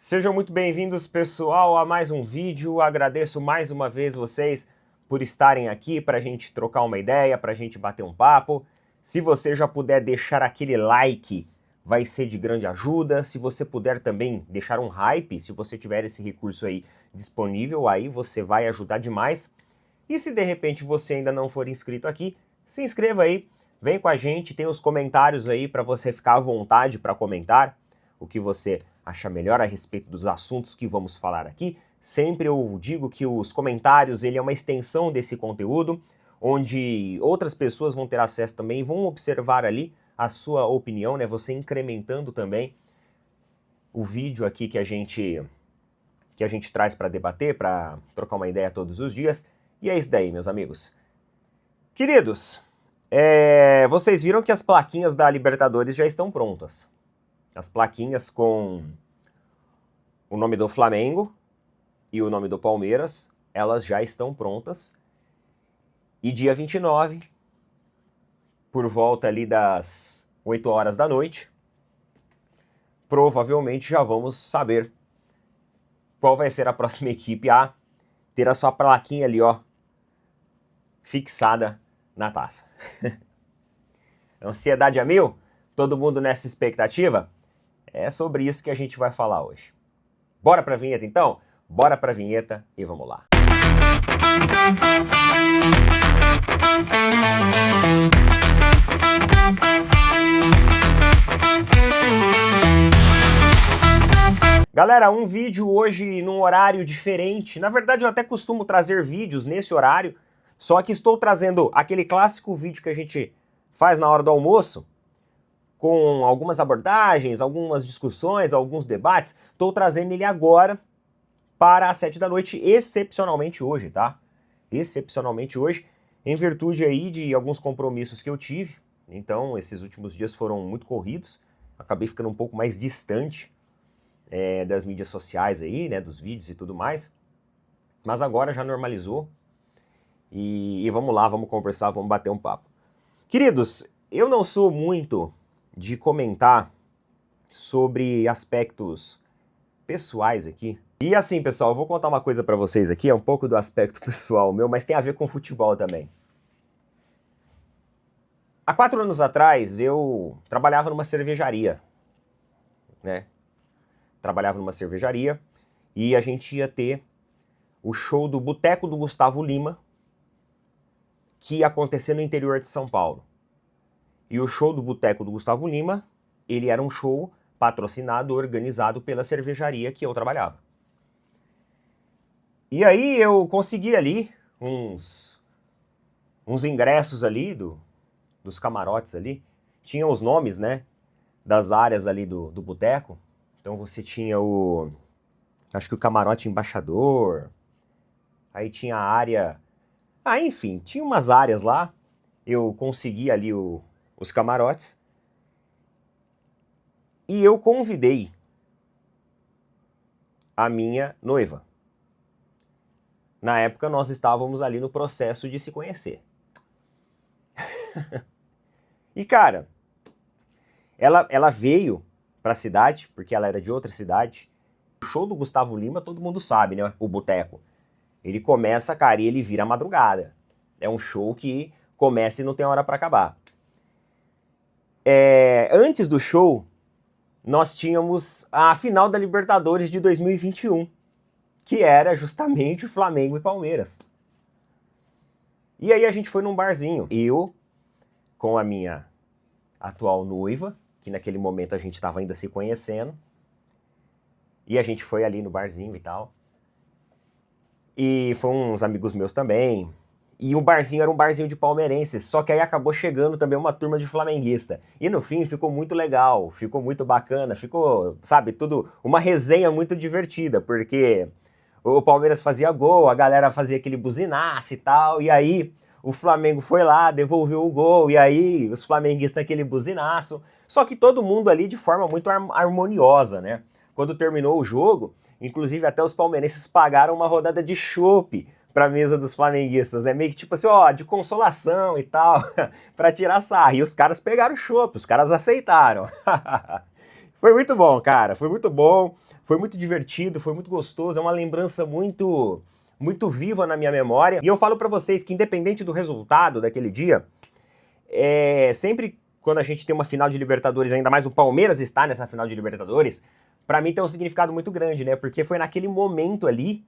Sejam muito bem-vindos, pessoal, a mais um vídeo. Agradeço mais uma vez vocês por estarem aqui para a gente trocar uma ideia, para a gente bater um papo. Se você já puder deixar aquele like, vai ser de grande ajuda. Se você puder também deixar um hype, se você tiver esse recurso aí disponível, aí você vai ajudar demais. E se de repente você ainda não for inscrito aqui, se inscreva aí, vem com a gente, tem os comentários aí para você ficar à vontade para comentar o que você acha melhor a respeito dos assuntos que vamos falar aqui. Sempre eu digo que os comentários, ele é uma extensão desse conteúdo, onde outras pessoas vão ter acesso também e vão observar ali a sua opinião, né? Você incrementando também o vídeo aqui que a gente traz para debater, para trocar uma ideia todos os dias. E é isso daí, meus amigos. Queridos, vocês viram que as plaquinhas da Libertadores já estão prontas. As plaquinhas com o nome do Flamengo e o nome do Palmeiras, elas já estão prontas. E dia 29, por volta ali das 8 horas da noite, provavelmente já vamos saber qual vai ser a próxima equipe a ter a sua plaquinha ali, ó, fixada na taça. Ansiedade a mil? Todo mundo nessa expectativa? É sobre isso que a gente vai falar hoje. Bora pra vinheta então? Bora pra vinheta e vamos lá. Galera, um vídeo hoje num horário diferente. Na verdade, eu até costumo trazer vídeos nesse horário, só que estou trazendo aquele clássico vídeo que a gente faz na hora do almoço, com algumas abordagens, algumas discussões, alguns debates. Estou trazendo ele agora para as 7 da noite, excepcionalmente hoje, tá? Excepcionalmente hoje, em virtude aí de alguns compromissos que eu tive. Então, esses últimos dias foram muito corridos. Acabei ficando um pouco mais distante das mídias sociais aí, né, dos vídeos e tudo mais. Mas agora já normalizou. E vamos lá, vamos conversar, vamos bater um papo. Queridos, eu não sou muito de comentar sobre aspectos pessoais aqui. E assim, pessoal, eu vou contar uma coisa pra vocês aqui, é um pouco do aspecto pessoal meu, mas tem a ver com futebol também. Há 4 anos atrás, eu trabalhava numa cervejaria, né? Trabalhava numa cervejaria e a gente ia ter o show do Boteco do Gustavo Lima, que ia acontecer no interior de São Paulo. E o show do Boteco do Gustavo Lima, ele era um show patrocinado, organizado pela cervejaria que eu trabalhava. E aí eu consegui ali uns ingressos ali dos camarotes ali. Tinha os nomes, né, das áreas ali do boteco. Então você tinha acho que o camarote embaixador, aí tinha a área... enfim, tinha umas áreas lá. Eu consegui ali os camarotes, e eu convidei a minha noiva. Na época nós estávamos ali no processo de se conhecer. E cara, ela veio para a cidade, porque ela era de outra cidade. O show do Gustavo Lima, todo mundo sabe, né? O boteco. Ele começa, cara, e ele vira madrugada. É um show que começa e não tem hora para acabar. Antes do show, nós tínhamos a final da Libertadores de 2021, que era justamente o Flamengo e Palmeiras. E aí a gente foi num barzinho, eu com a minha atual noiva, que naquele momento a gente estava ainda se conhecendo, e a gente foi ali no barzinho e tal, e foram uns amigos meus também. E o barzinho era um barzinho de palmeirenses, só que aí acabou chegando também uma turma de flamenguista. E no fim ficou muito legal, ficou muito bacana, ficou, sabe, tudo uma resenha muito divertida, porque o Palmeiras fazia gol, a galera fazia aquele buzinaço e tal, e aí o Flamengo foi lá, devolveu o gol, e aí os flamenguistas aquele buzinaço. Só que todo mundo ali de forma muito harmoniosa, né? Quando terminou o jogo, inclusive até os palmeirenses pagaram uma rodada de chopp pra mesa dos flamenguistas, né? Meio que tipo assim, ó, de consolação e tal, pra tirar sarro. E os caras pegaram o chopp, os caras aceitaram. Foi muito bom, cara. Foi muito bom, foi muito divertido, foi muito gostoso. É uma lembrança muito viva na minha memória. E eu falo pra vocês que independente do resultado daquele dia, sempre quando a gente tem uma final de Libertadores, ainda mais o Palmeiras está nessa final de Libertadores, pra mim tem um significado muito grande, né? Porque foi naquele momento ali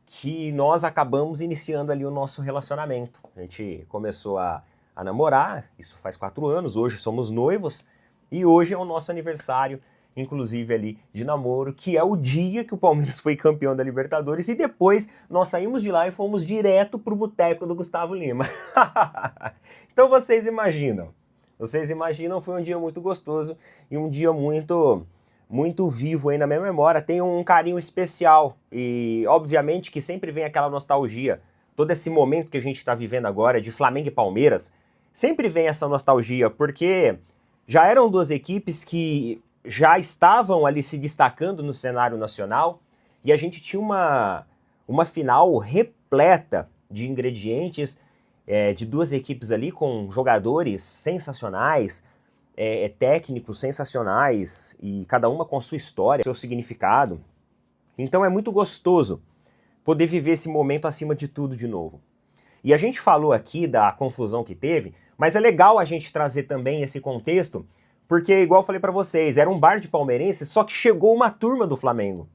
que nós acabamos iniciando ali o nosso relacionamento. A gente começou a namorar, isso faz 4 anos, hoje somos noivos, e hoje é o nosso aniversário, inclusive ali de namoro, que é o dia que o Palmeiras foi campeão da Libertadores, e depois nós saímos de lá e fomos direto pro boteco do Gustavo Lima. Então vocês imaginam, foi um dia muito gostoso e um dia muito vivo aí na minha memória, tem um carinho especial e obviamente que sempre vem aquela nostalgia, todo esse momento que a gente está vivendo agora de Flamengo e Palmeiras, sempre vem essa nostalgia, porque já eram duas equipes que já estavam ali se destacando no cenário nacional e a gente tinha uma final repleta de ingredientes, de duas equipes ali com jogadores sensacionais, técnicos sensacionais e cada uma com sua história, seu significado. Então é muito gostoso poder viver esse momento acima de tudo de novo. E a gente falou aqui da confusão que teve, mas é legal a gente trazer também esse contexto, porque igual eu falei pra vocês, era um bar de palmeirenses, só que chegou uma turma do Flamengo.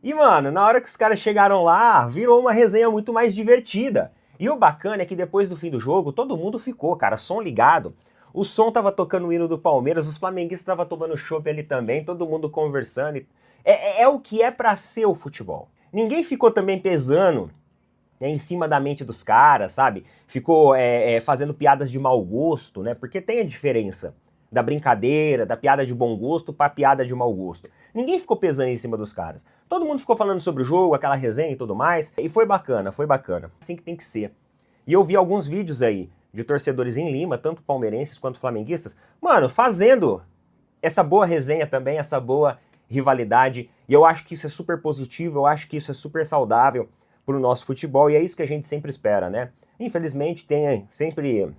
E mano, na hora que os caras chegaram lá, virou uma resenha muito mais divertida. E o bacana é que depois do fim do jogo, todo mundo ficou, cara, som ligado. O som tava tocando o hino do Palmeiras, os flamenguistas estavam tomando chopp ali também, todo mundo conversando. É o que é pra ser o futebol. Ninguém ficou também pesando em cima da mente dos caras, sabe? Ficou fazendo piadas de mau gosto, né? Porque tem a diferença da brincadeira, da piada de bom gosto pra piada de mau gosto. Ninguém ficou pesando em cima dos caras. Todo mundo ficou falando sobre o jogo, aquela resenha e tudo mais. E foi bacana, foi bacana. Assim que tem que ser. E eu vi alguns vídeos aí de torcedores em Lima, tanto palmeirenses quanto flamenguistas, mano, fazendo essa boa resenha também, essa boa rivalidade. E eu acho que isso é super positivo, eu acho que isso é super saudável pro nosso futebol. E é isso que a gente sempre espera, né? Infelizmente tem sempre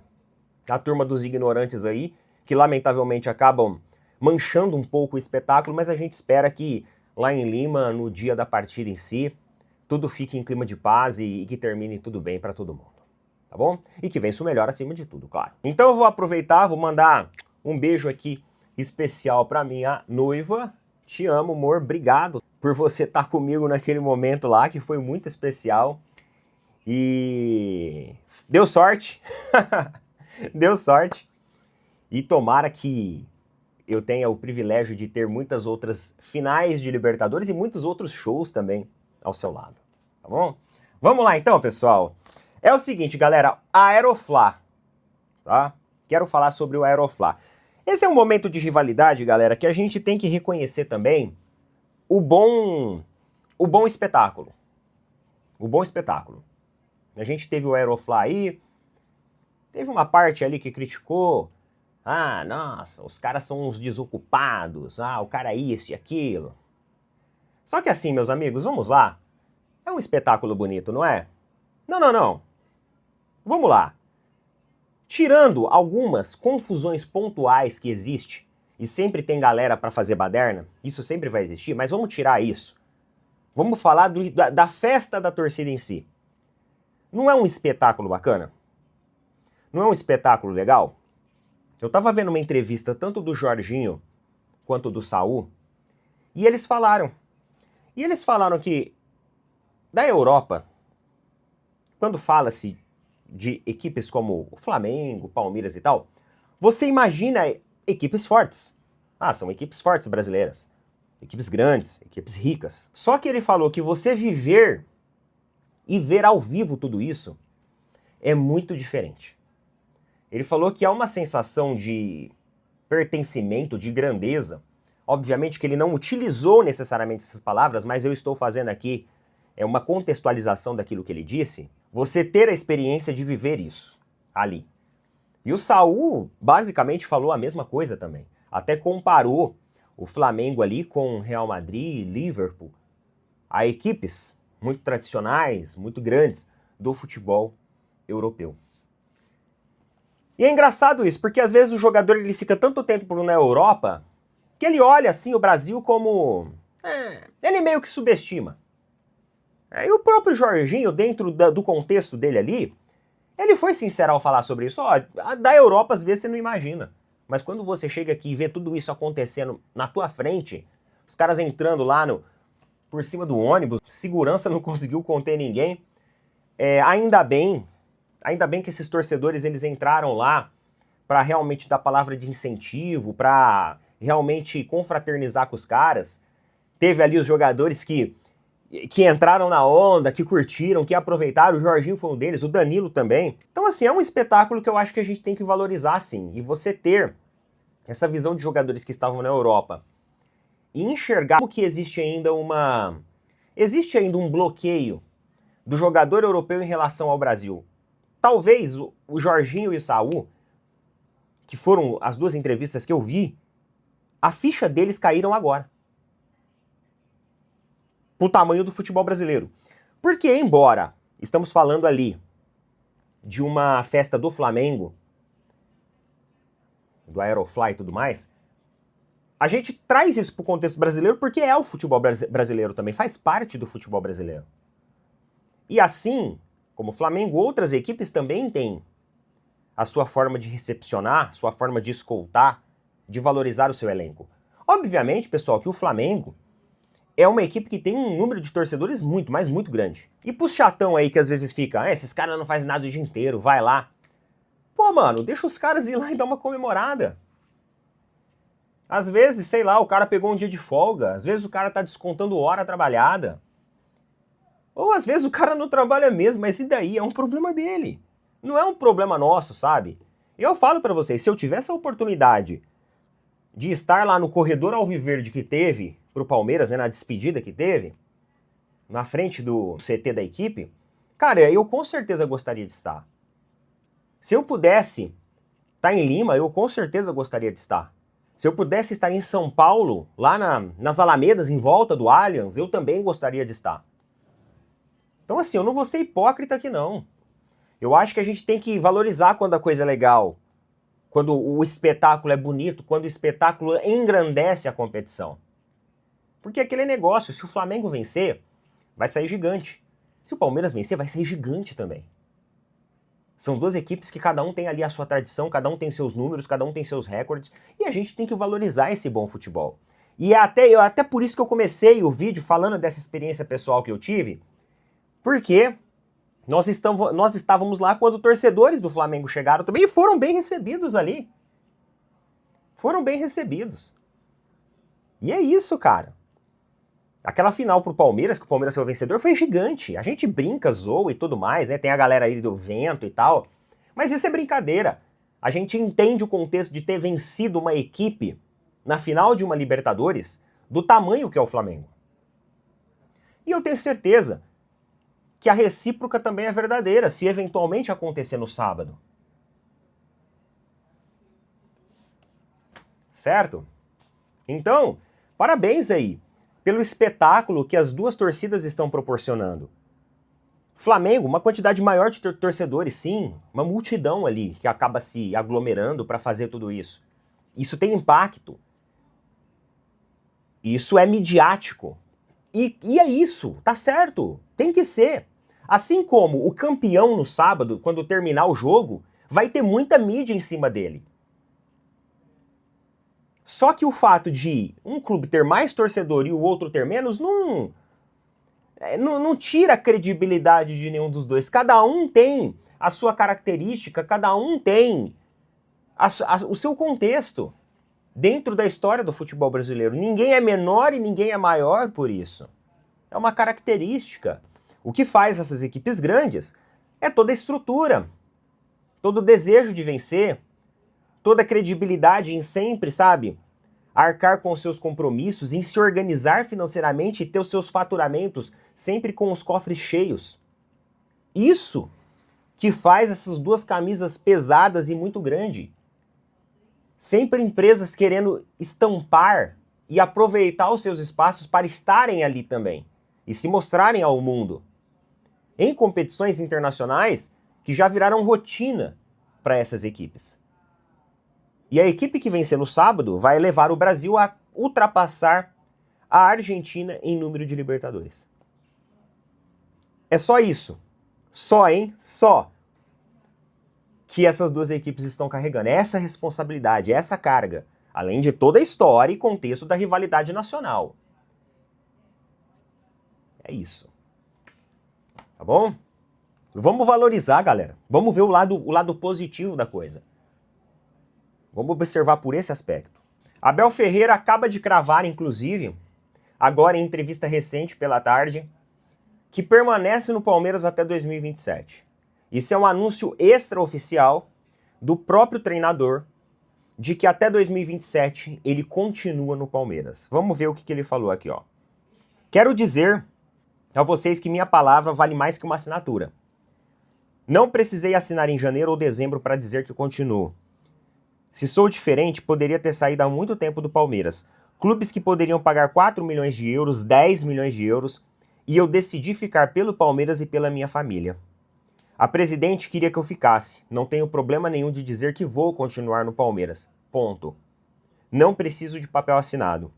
a turma dos ignorantes aí, que lamentavelmente acabam manchando um pouco o espetáculo, mas a gente espera que lá em Lima, no dia da partida em si, tudo fique em clima de paz e que termine tudo bem para todo mundo, tá bom? E que vença o melhor acima de tudo, claro. Então eu vou aproveitar, vou mandar um beijo aqui especial para minha noiva. Te amo, amor, obrigado por você estar comigo naquele momento lá, que foi muito especial. E deu sorte, deu sorte. E tomara que eu tenha o privilégio de ter muitas outras finais de Libertadores e muitos outros shows também ao seu lado, tá bom? Vamos lá então, pessoal. É o seguinte, galera, Aeroflá, tá? Quero falar sobre o Aeroflá. Esse é um momento de rivalidade, galera, que a gente tem que reconhecer também o bom espetáculo. O bom espetáculo. A gente teve o Aeroflá aí, teve uma parte ali que criticou. Ah, nossa, os caras são uns desocupados, o cara é isso e aquilo. Só que assim, meus amigos, vamos lá. É um espetáculo bonito, não é? Não. Vamos lá. Tirando algumas confusões pontuais que existem, e sempre tem galera pra fazer baderna, isso sempre vai existir, mas vamos tirar isso. Vamos falar da festa da torcida em si. Não é um espetáculo bacana? Não é um espetáculo legal? Eu tava vendo uma entrevista tanto do Jorginho quanto do Saul, e eles falaram que da Europa, quando fala-se de equipes como o Flamengo, Palmeiras e tal, você imagina equipes fortes. São equipes fortes brasileiras, equipes grandes, equipes ricas. Só que ele falou que você viver e ver ao vivo tudo isso é muito diferente. Ele falou que há uma sensação de pertencimento, de grandeza. Obviamente que ele não utilizou necessariamente essas palavras, mas eu estou fazendo aqui uma contextualização daquilo que ele disse. Você ter a experiência de viver isso ali. E o Saul basicamente falou a mesma coisa também. Até comparou o Flamengo ali com Real Madrid, Liverpool, a equipes muito tradicionais, muito grandes do futebol europeu. E é engraçado isso, porque às vezes o jogador ele fica tanto tempo na Europa que ele olha assim o Brasil como... ele meio que subestima. E o próprio Jorginho, dentro do contexto dele ali, ele foi sincero ao falar sobre isso. Ó, da Europa às vezes você não imagina. Mas quando você chega aqui e vê tudo isso acontecendo na tua frente, os caras entrando lá por cima do ônibus, segurança não conseguiu conter ninguém. Ainda bem que esses torcedores eles entraram lá para realmente dar palavra de incentivo, para realmente confraternizar com os caras. Teve ali os jogadores que entraram na onda, que curtiram, que aproveitaram. O Jorginho foi um deles, o Danilo também. Então, assim, é um espetáculo que eu acho que a gente tem que valorizar, sim. E você ter essa visão de jogadores que estavam na Europa e enxergar como que existe ainda um bloqueio do jogador europeu em relação ao Brasil. Talvez o Jorginho e o Saul, que foram as duas entrevistas que eu vi, a ficha deles caíram agora. Pro tamanho do futebol brasileiro. Porque, embora estamos falando ali de uma festa do Flamengo, do Aerofly e tudo mais, a gente traz isso pro contexto brasileiro porque é o futebol brasileiro também, faz parte do futebol brasileiro. E assim, como o Flamengo, outras equipes também têm a sua forma de recepcionar, sua forma de escoltar, de valorizar o seu elenco. Obviamente, pessoal, que o Flamengo é uma equipe que tem um número de torcedores muito, mas muito grande. E pros chatão aí que às vezes fica, esses caras não fazem nada o dia inteiro, vai lá. Pô, mano, deixa os caras ir lá e dar uma comemorada. Às vezes, sei lá, o cara pegou um dia de folga, às vezes o cara tá descontando hora trabalhada. Ou às vezes o cara não trabalha mesmo, mas e daí? É um problema dele. Não é um problema nosso, sabe? Eu falo pra vocês, se eu tivesse a oportunidade de estar lá no corredor alviverde que teve pro Palmeiras, né, na despedida que teve, na frente do CT da equipe, cara, eu com certeza gostaria de estar. Se eu pudesse estar em Lima, eu com certeza gostaria de estar. Se eu pudesse estar em São Paulo, lá nas Alamedas, em volta do Allianz, eu também gostaria de estar. Então assim, eu não vou ser hipócrita aqui não. Eu acho que a gente tem que valorizar quando a coisa é legal, quando o espetáculo é bonito, quando o espetáculo engrandece a competição. Porque aquele negócio, se o Flamengo vencer, vai sair gigante. Se o Palmeiras vencer, vai sair gigante também. São duas equipes que cada um tem ali a sua tradição, cada um tem seus números, cada um tem seus recordes, e a gente tem que valorizar esse bom futebol. E até por isso que eu comecei o vídeo falando dessa experiência pessoal que eu tive, porque nós estávamos lá quando torcedores do Flamengo chegaram também e foram bem recebidos ali. Foram bem recebidos. E é isso, cara. Aquela final pro Palmeiras, que o Palmeiras foi o vencedor, foi gigante. A gente brinca, zoa e tudo mais, né? Tem a galera aí do vento e tal. Mas isso é brincadeira. A gente entende o contexto de ter vencido uma equipe na final de uma Libertadores do tamanho que é o Flamengo. E eu tenho certeza que a recíproca também é verdadeira, se eventualmente acontecer no sábado. Certo? Então, parabéns aí pelo espetáculo que as duas torcidas estão proporcionando. Flamengo, uma quantidade maior de torcedores, sim, uma multidão ali que acaba se aglomerando para fazer tudo isso. Isso tem impacto. Isso é midiático. E é isso, tá certo, tem que ser. Assim como o campeão no sábado, quando terminar o jogo, vai ter muita mídia em cima dele. Só que o fato de um clube ter mais torcedor e o outro ter menos não tira a credibilidade de nenhum dos dois. Cada um tem a sua característica, cada um tem o seu contexto dentro da história do futebol brasileiro. Ninguém é menor e ninguém é maior por isso. É uma característica. O que faz essas equipes grandes é toda a estrutura, todo o desejo de vencer, toda a credibilidade em sempre, sabe, arcar com os seus compromissos, em se organizar financeiramente e ter os seus faturamentos sempre com os cofres cheios. Isso que faz essas duas camisas pesadas e muito grandes. Sempre empresas querendo estampar e aproveitar os seus espaços para estarem ali também e se mostrarem ao mundo. Em competições internacionais que já viraram rotina para essas equipes. E a equipe que vencer no sábado vai levar o Brasil a ultrapassar a Argentina em número de Libertadores. É só isso. Só, hein? Só. Que essas duas equipes estão carregando. É essa responsabilidade, é essa carga. Além de toda a história e contexto da rivalidade nacional. É isso. Tá bom? Vamos valorizar, galera. Vamos ver o lado positivo da coisa. Vamos observar por esse aspecto. Abel Ferreira acaba de cravar, inclusive, agora em entrevista recente pela tarde, que permanece no Palmeiras até 2027. Isso é um anúncio extraoficial do próprio treinador de que até 2027 ele continua no Palmeiras. Vamos ver o que ele falou aqui, ó. Quero dizer a vocês que minha palavra vale mais que uma assinatura. Não precisei assinar em janeiro ou dezembro para dizer que continuo. Se sou diferente, poderia ter saído há muito tempo do Palmeiras. Clubes que poderiam pagar 4 milhões de euros, 10 milhões de euros, e eu decidi ficar pelo Palmeiras e pela minha família. A presidente queria que eu ficasse. Não tenho problema nenhum de dizer que vou continuar no Palmeiras. Ponto. Não preciso de papel assinado.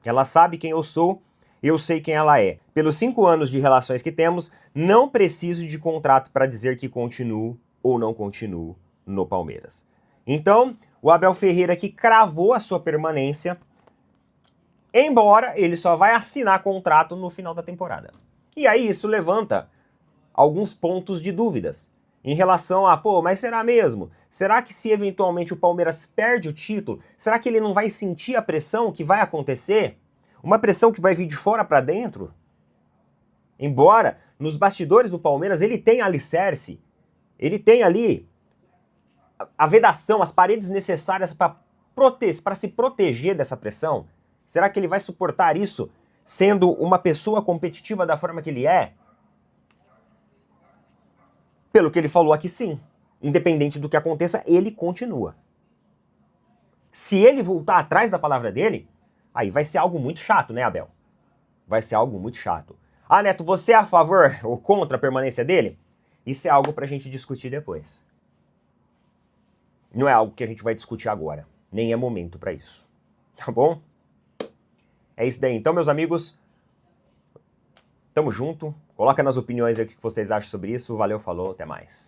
Ela sabe quem eu sou, eu sei quem ela é. Pelos 5 anos de relações que temos, não preciso de contrato para dizer que continuo ou não continuo no Palmeiras. Então, o Abel Ferreira que cravou a sua permanência, embora ele só vai assinar contrato no final da temporada. E aí isso levanta alguns pontos de dúvidas em relação a, mas será mesmo? Será que se eventualmente o Palmeiras perde o título, será que ele não vai sentir a pressão que vai acontecer? Uma pressão que vai vir de fora para dentro? Embora nos bastidores do Palmeiras ele tenha alicerce, ele tem ali a vedação, as paredes necessárias para se proteger dessa pressão. Será que ele vai suportar isso sendo uma pessoa competitiva da forma que ele é? Pelo que ele falou aqui, sim. Independente do que aconteça, ele continua. Se ele voltar atrás da palavra dele, aí vai ser algo muito chato, né, Abel? Vai ser algo muito chato. Ah, Neto, você é a favor ou contra a permanência dele? Isso é algo pra gente discutir depois. Não é algo que a gente vai discutir agora. Nem é momento pra isso. Tá bom? É isso daí. Então, meus amigos, tamo junto. Coloca nas opiniões aí o que vocês acham sobre isso. Valeu, falou, até mais.